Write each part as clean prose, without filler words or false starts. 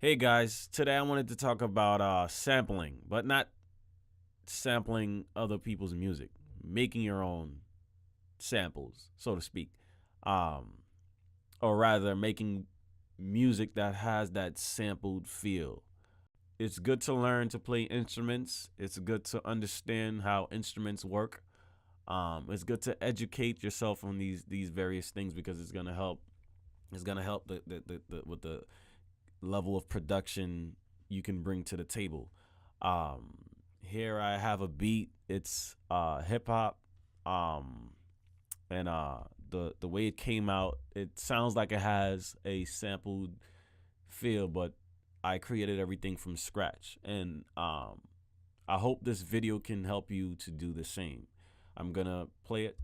Hey guys, today I wanted to talk about sampling, but not sampling other people's music, making your own samples, so to speak, um, or rather making music that has that sampled feel. It's good to learn to play instruments. It's good to understand how instruments work. It's good to educate yourself on these various things because it's gonna help. It's gonna help with the level of production you can bring to the table. Um, Here I have a beat. It's hip hop, um, and the way it came out, it sounds like it has a sampled feel, but I created everything from scratch, and I hope this video can help you to do the same. I'm gonna play it.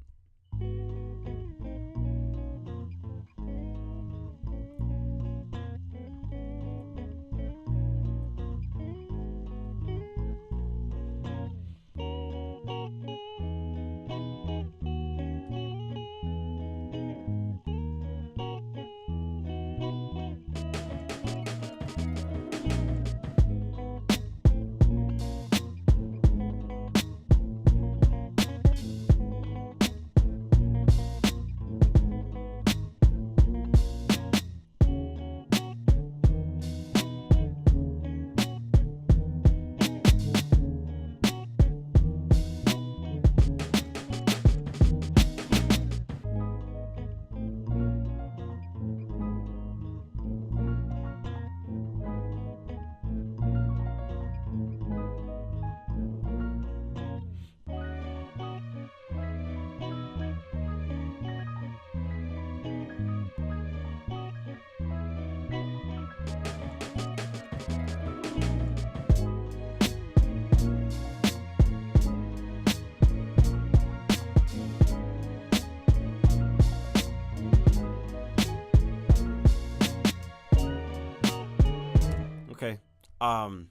Okay. Um,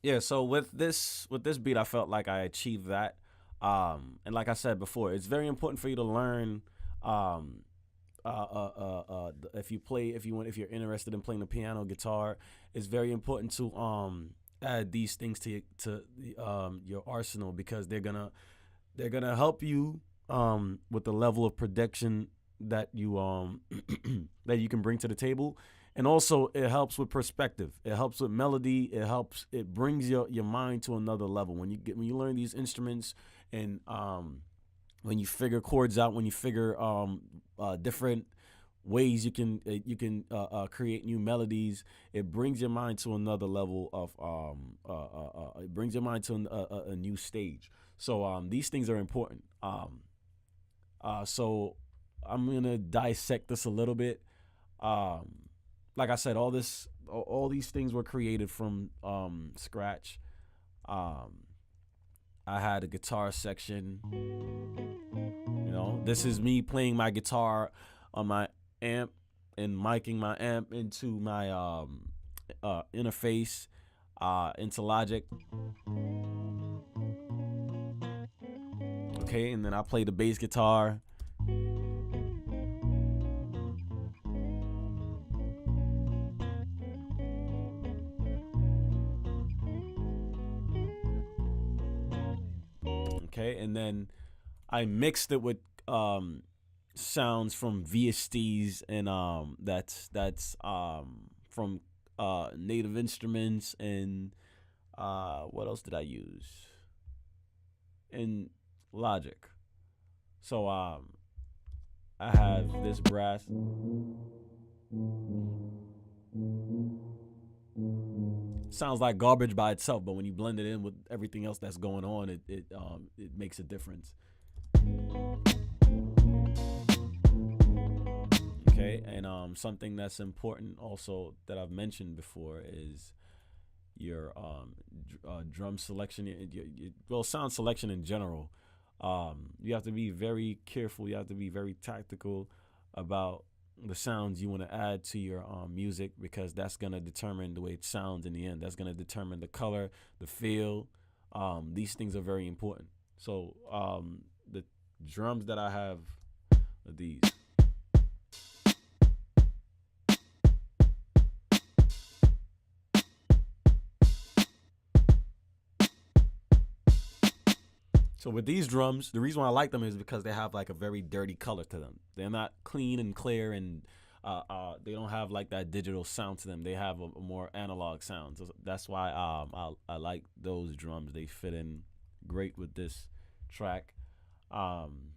yeah. So with this beat, I felt like I achieved that. And like I said before, it's very important for you to learn. Um, if you play, if you're interested in playing the piano, guitar, it's very important to add these things to your arsenal because they're gonna help you with the level of production that you that you can bring to the table. And also it helps with perspective, it helps with melody, it brings your mind to another level when you learn these instruments. And when you figure chords out, when you figure different ways you can create new melodies, it brings your mind to another level of it brings your mind to a new stage. So these things are important. So I'm gonna dissect this a little bit. Um, like I said, all these things were created from scratch. Um, I had a guitar section. This is me playing my guitar on my amp and miking my amp into my interface into Logic. Okay, and then I play the bass guitar. Okay, and then I mixed it with sounds from VSTs and that's from Native Instruments. And what else did I use? In Logic. So I have this brass. Sounds like garbage by itself, but when you blend it in with everything else that's going on, it makes a difference. Okay, and something that's important also that I've mentioned before is your drum selection, well, sound selection in general. You have to be very careful. You have to be very tactical about the sounds you want to add to your music because that's gonna determine the way it sounds in the end. That's gonna determine the color, the feel. These things are very important. So the drums that I have are these. So with these drums, the reason why I like them is because they have like a very dirty color to them. They're not clean and clear, and they don't have like that digital sound to them. They have a more analog sound. So that's why I like those drums. They fit in great with this track. Um,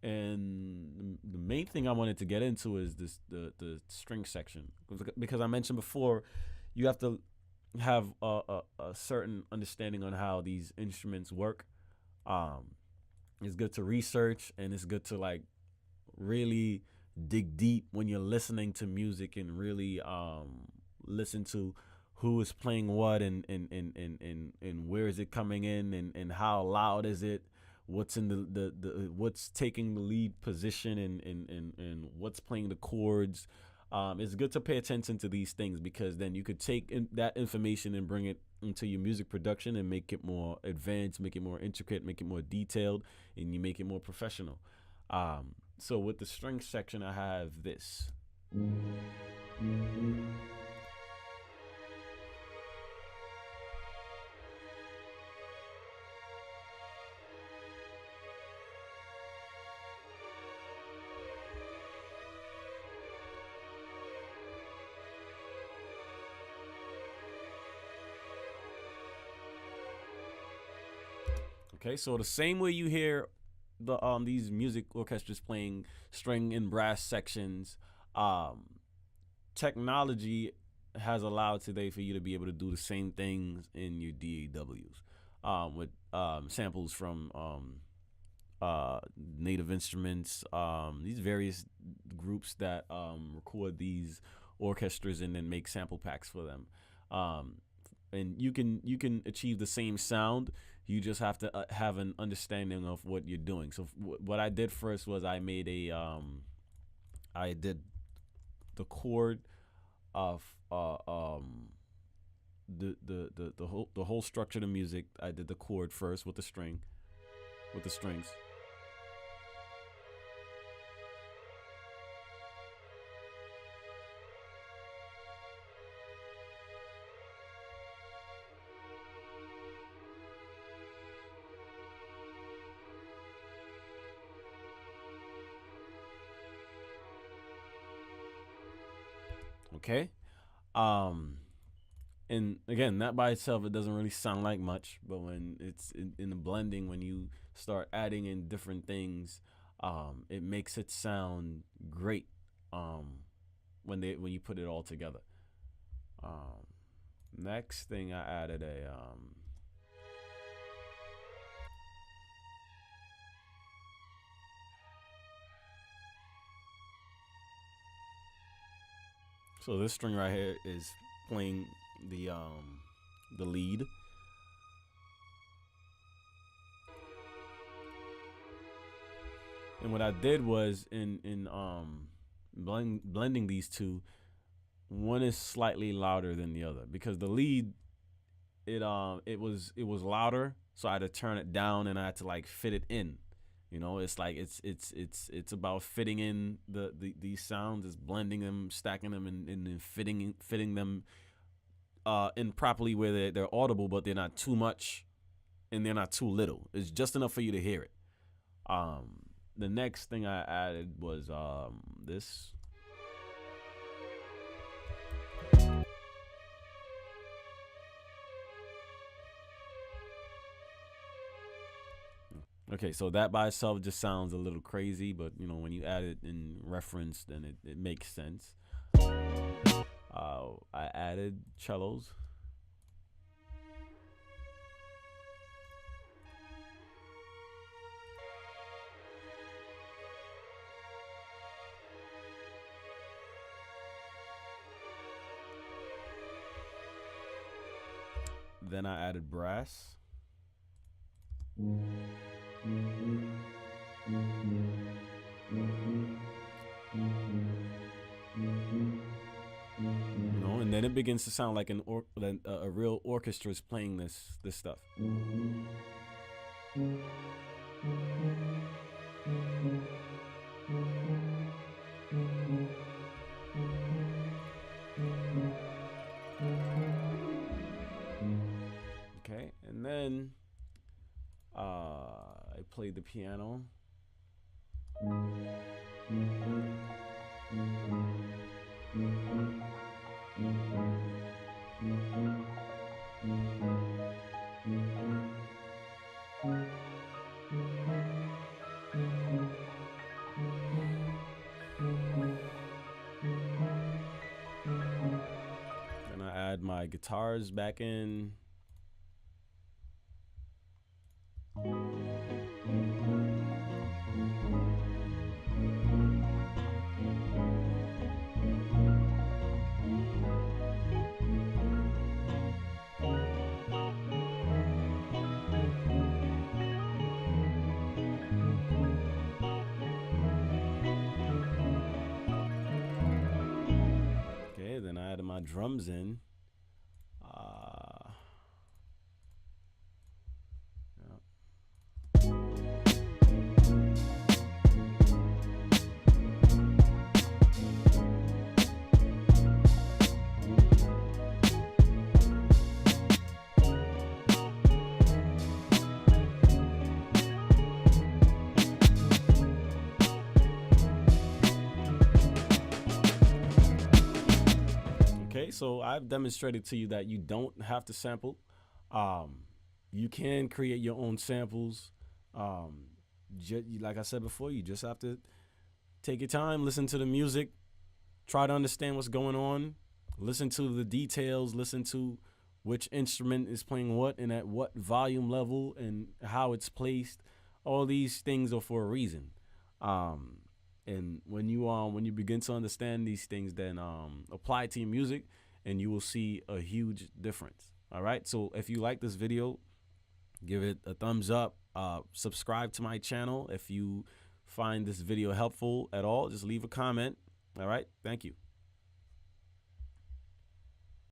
and the main thing I wanted to get into is the string section, because I mentioned before, you have to have a certain understanding on how these instruments work. um it's good to research, and it's good to like really dig deep when you're listening to music, and really listen to who is playing what, and where is it coming in, and how loud is it, what's in the what's taking the lead position, and what's playing the chords. It's good to pay attention to these things, because then you could take that information and bring it into your music production and make it more advanced, make it more intricate, make it more detailed, and you make it more professional. So with the string section, I have this. Okay, so the same way you hear these music orchestras playing string and brass sections, um, technology has allowed today for you to be able to do the same things in your DAWs, with samples from native instruments, these various groups that record these orchestras and then make sample packs for them. Um, and you can achieve the same sound. You just have to have an understanding of what you're doing. So what I did first was I did the chord of the whole structure of the music. I did the chord first with the strings. Okay. Um, and again, that by itself, it doesn't really sound like much, but when it's in the blending, when you start adding in different things, it makes it sound great. Um, when you put it all together. Um, Next thing, I added a so this string right here is playing the lead. And what I did was in blending these two, one is slightly louder than the other, because the lead, it was louder, so I had to turn it down, and I had to like fit it in. It's like it's about fitting in these sounds, is blending them, stacking them, and then fitting them in properly, where they're audible, but they're not too much and they're not too little. It's just enough for you to hear it. Um, the next thing I added was this. Okay, so that by itself just sounds a little crazy, but when you add it in reference, then it makes sense. I added cellos. Then I added brass. And then it begins to sound like a real orchestra is playing this stuff. Okay, and then play the piano. Then I add my guitars back in. Okay, then I added my drums in. Okay, so I've demonstrated to you that you don't have to sample. You can create your own samples. Like I said before, you just have to take your time, listen to the music, try to understand what's going on, listen to the details, listen to which instrument is playing what and at what volume level and how it's placed. All these things are for a reason. And when you begin to understand these things, then apply it to your music, and you will see a huge difference. All right. So if you like this video, give it a thumbs up. Subscribe to my channel. If you find this video helpful at all, just leave a comment. All right. Thank you.